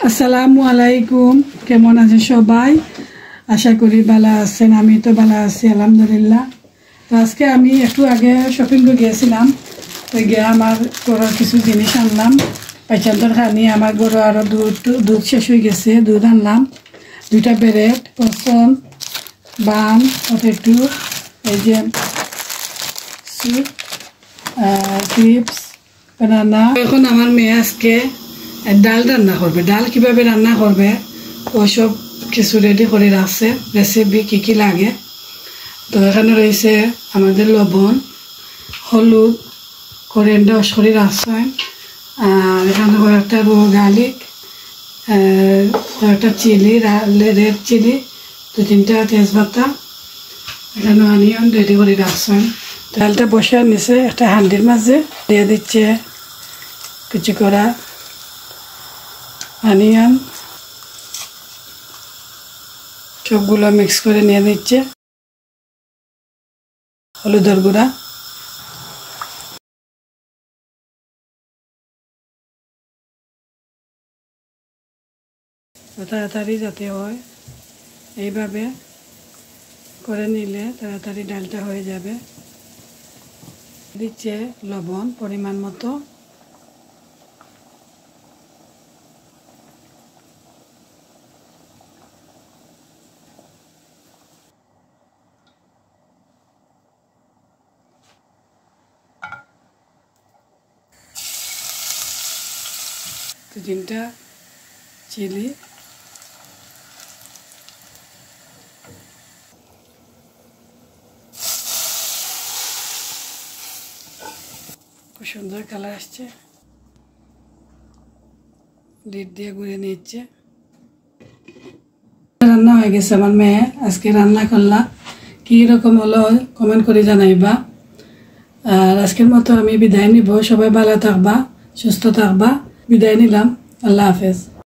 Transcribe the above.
আসসালামু আলাইকুম, কেমন আছেন সবাই? আশা করি ভালো আছেন। আমি তো ভালো আছি আলহামদুলিল্লাহ। তো আজকে আমি একটু আগে শপিং করে গিয়েছিলাম, তো গিয়ে আমার ঘরের কিছু জিনিস আনলাম। পাইচান্তর খানি আমার ঘরে আরও দুধ শেষ হয়ে গেছে, দুধ আনলাম, 2টা ব্রেড, পসন, বান, পটেটো, এই যে স্যুপ, চিপস, বানানা। এখন আমার মেয়ে আজকে ডাল রান্না করবে। ডাল কিভাবে রান্না করবে ওসব কিছু রেডি করে রাখছে, রেসিপি কী কী লাগে। তো এখানে রয়েছে আমাদের লবণ, হলুদ, করিয়েন্ডার করে রাখছে, আর এখানে কয়েকটা গার্লিক, কয়েকটা চিলি, রেড চিলি, 2-3টা তেজপাতা, এখানে অনিয়ন রেডি করে রাখছেন। ডালটা বসে নিচে একটা হান্ডির মাঝে দিয়ে দিচ্ছে কিছু করা অনিয়ন, সবগুলো মিক্স করে নিয়ে দিচ্ছে। হলুদের গুঁড়া, তাড়াতাড়ি যাতে হয় এইভাবে করে নিলে তাড়াতাড়ি ডালটা হয়ে যাবে। দিচ্ছে লবণ পরিমাণ মতো, তিনটা চিলি, খুব সুন্দর কালার আসছে। লিড দিয়ে ঘুরে নিচ্ছে। রান্না হয়ে গেছে আমার মেয়ে আজকে রান্না করলা। কী রকম হলো কমেন্ট করে জানাইবা। আর আজকের মতো আমি বিদায় নিব। সবাই ভালো থাকবা, সুস্থ থাকবা। বিদায় নিলাম। আল্লাহ হাফেজ।